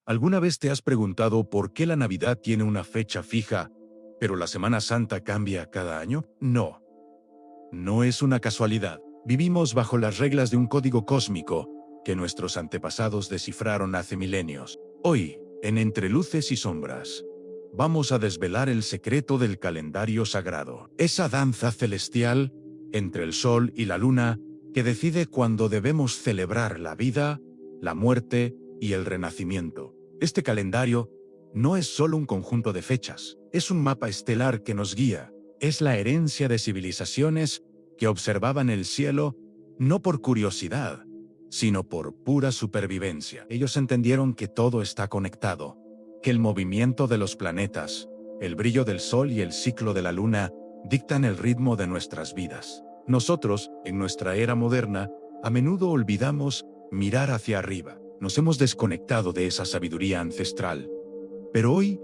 ¿Alguna vez te has preguntado por qué la Navidad tiene una fecha fija, pero la Semana Santa cambia cada año? No, no es una casualidad. Vivimos bajo las reglas de un código cósmico que nuestros antepasados descifraron hace milenios. Hoy, en Entre Luces y Sombras, vamos a desvelar el secreto del calendario sagrado. Esa danza celestial entre el sol y la luna que decide cuándo debemos celebrar la vida, la muerte y el renacimiento. Este calendario no es solo un conjunto de fechas, es un mapa estelar que nos guía. Es la herencia de civilizaciones que observaban el cielo no por curiosidad, sino por pura supervivencia. Ellos entendieron que todo está conectado, que el movimiento de los planetas, el brillo del sol y el ciclo de la luna dictan el ritmo de nuestras vidas. Nosotros, en nuestra era moderna, a menudo olvidamos mirar hacia arriba. Nos hemos desconectado de esa sabiduría ancestral. Pero hoy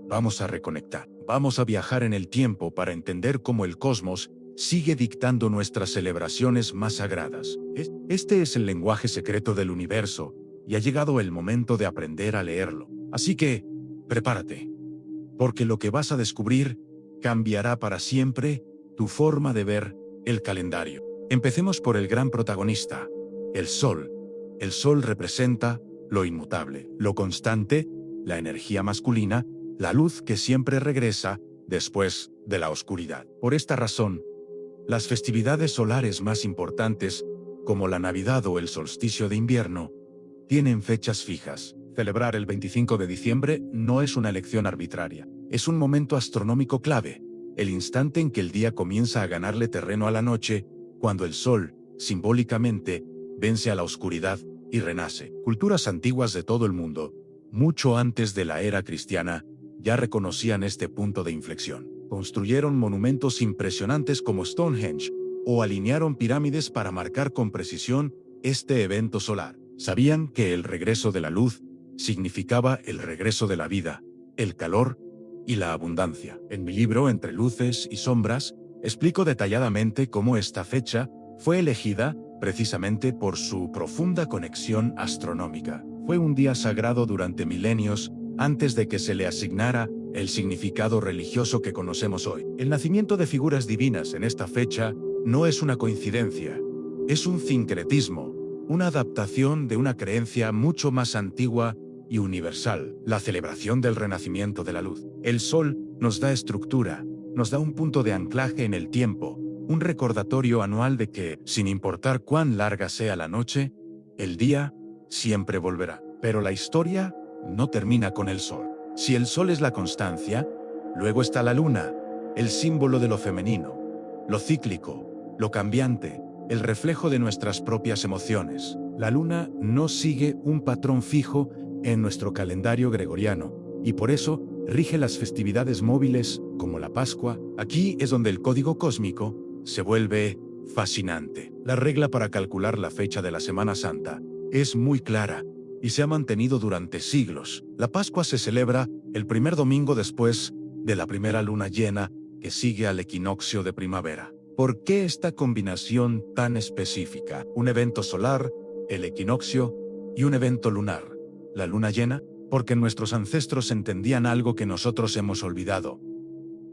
vamos a reconectar. Vamos a viajar en el tiempo para entender cómo el cosmos sigue dictando nuestras celebraciones más sagradas. Este es el lenguaje secreto del universo, y ha llegado el momento de aprender a leerlo. Así que, prepárate, porque lo que vas a descubrir cambiará para siempre tu forma de ver el calendario. Empecemos por el gran protagonista, el Sol. El Sol representa lo inmutable, lo constante, la energía masculina, la luz que siempre regresa después de la oscuridad. Por esta razón, las festividades solares más importantes, como la Navidad o el solsticio de invierno, tienen fechas fijas. Celebrar el 25 de diciembre no es una elección arbitraria. Es un momento astronómico clave, el instante en que el día comienza a ganarle terreno a la noche, cuando el sol, simbólicamente, vence a la oscuridad y renace. Culturas antiguas de todo el mundo, mucho antes de la era cristiana, ya reconocían este punto de inflexión. Construyeron monumentos impresionantes como Stonehenge o alinearon pirámides para marcar con precisión este evento solar. Sabían que el regreso de la luz significaba el regreso de la vida, el calor y la abundancia. En mi libro Entre Luces y Sombras, explico detalladamente cómo esta fecha fue elegida precisamente por su profunda conexión astronómica. Fue un día sagrado durante milenios antes de que se le asignara el significado religioso que conocemos hoy. El nacimiento de figuras divinas en esta fecha no es una coincidencia, es un sincretismo, una adaptación de una creencia mucho más antigua y universal, la celebración del renacimiento de la luz. El sol nos da estructura, nos da un punto de anclaje en el tiempo, un recordatorio anual de que, sin importar cuán larga sea la noche, el día siempre volverá. Pero la historia no termina con el sol. Si el sol es la constancia, luego está la luna, el símbolo de lo femenino, lo cíclico, lo cambiante, el reflejo de nuestras propias emociones. La luna no sigue un patrón fijo en nuestro calendario gregoriano, y por eso rige las festividades móviles como la Pascua. Aquí es donde el código cósmico se vuelve fascinante. La regla para calcular la fecha de la Semana Santa es muy clara y se ha mantenido durante siglos. La Pascua se celebra el primer domingo después de la primera luna llena que sigue al equinoccio de primavera. ¿Por qué esta combinación tan específica? Un evento solar, el equinoccio, y un evento lunar, la luna llena, porque nuestros ancestros entendían algo que nosotros hemos olvidado.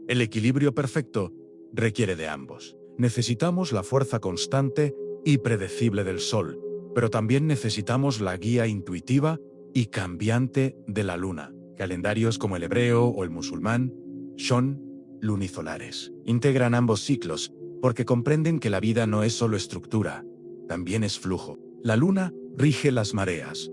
El equilibrio perfecto requiere de ambos. Necesitamos la fuerza constante y predecible del sol, pero también necesitamos la guía intuitiva y cambiante de la luna. Calendarios como el hebreo o el musulmán son lunisolares. Integran ambos ciclos porque comprenden que la vida no es solo estructura, también es flujo. La luna rige las mareas,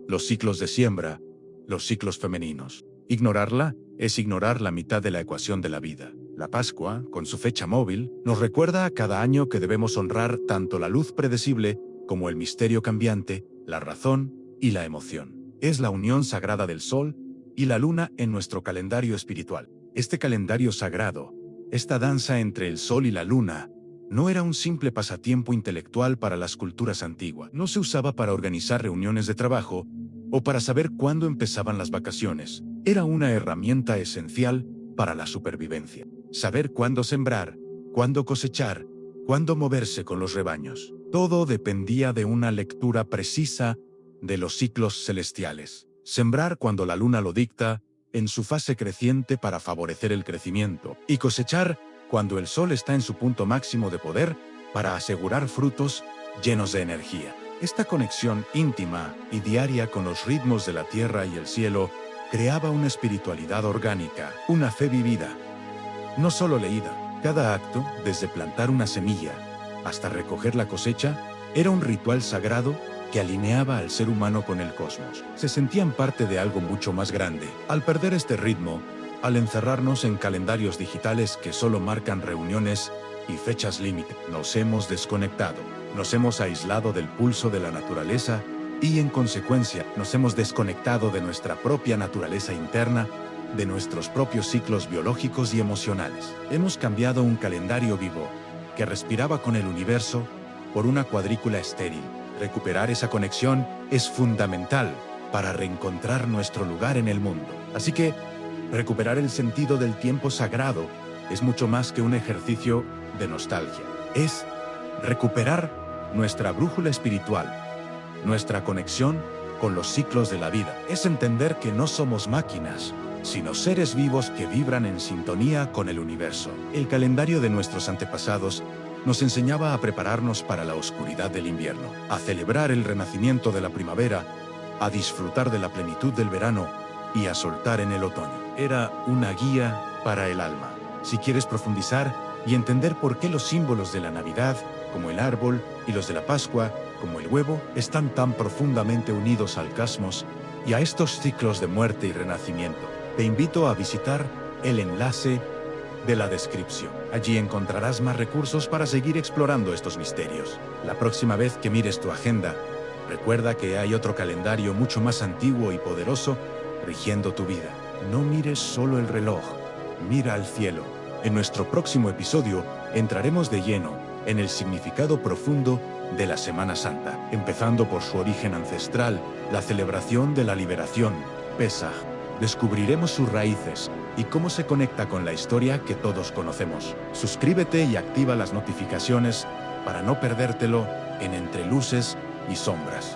los ciclos de siembra, los ciclos femeninos. Ignorarla es ignorar la mitad de la ecuación de la vida. La Pascua, con su fecha móvil, nos recuerda a cada año que debemos honrar tanto la luz predecible como el misterio cambiante, la razón y la emoción. Es la unión sagrada del sol y la luna en nuestro calendario espiritual. Este calendario sagrado, esta danza entre el sol y la luna, no era un simple pasatiempo intelectual para las culturas antiguas. No se usaba para organizar reuniones de trabajo o para saber cuándo empezaban las vacaciones. Era una herramienta esencial para la supervivencia. Saber cuándo sembrar, cuándo cosechar, cuándo moverse con los rebaños. Todo dependía de una lectura precisa de los ciclos celestiales. Sembrar cuando la luna lo dicta, en su fase creciente para favorecer el crecimiento, y cosechar cuando el sol está en su punto máximo de poder para asegurar frutos llenos de energía. Esta conexión íntima y diaria con los ritmos de la tierra y el cielo creaba una espiritualidad orgánica, una fe vivida, no solo leída. Cada acto, desde plantar una semilla hasta recoger la cosecha, era un ritual sagrado que alineaba al ser humano con el cosmos. Se sentían parte de algo mucho más grande. Al perder este ritmo, al encerrarnos en calendarios digitales que solo marcan reuniones y fechas límite, nos hemos desconectado, nos hemos aislado del pulso de la naturaleza y, en consecuencia, nos hemos desconectado de nuestra propia naturaleza interna, de nuestros propios ciclos biológicos y emocionales. Hemos cambiado un calendario vivo que respiraba con el universo por una cuadrícula estéril. Recuperar esa conexión es fundamental para reencontrar nuestro lugar en el mundo. Así que, recuperar el sentido del tiempo sagrado es mucho más que un ejercicio de nostalgia. Es recuperar nuestra brújula espiritual, nuestra conexión con los ciclos de la vida. Es entender que no somos máquinas, sino seres vivos que vibran en sintonía con el universo. El calendario de nuestros antepasados nos enseñaba a prepararnos para la oscuridad del invierno, a celebrar el renacimiento de la primavera, a disfrutar de la plenitud del verano y a soltar en el otoño. Era una guía para el alma. Si quieres profundizar y entender por qué los símbolos de la Navidad, como el árbol, y los de la Pascua, como el huevo, están tan profundamente unidos al cosmos y a estos ciclos de muerte y renacimiento, te invito a visitar el enlace de la descripción. Allí encontrarás más recursos para seguir explorando estos misterios. La próxima vez que mires tu agenda, recuerda que hay otro calendario mucho más antiguo y poderoso rigiendo tu vida. No mires solo el reloj, mira al cielo. En nuestro próximo episodio entraremos de lleno en el significado profundo de la Semana Santa, empezando por su origen ancestral, la celebración de la liberación, Pesaj. Descubriremos sus raíces y cómo se conecta con la historia que todos conocemos. Suscríbete y activa las notificaciones para no perdértelo en Entre Luces y Sombras.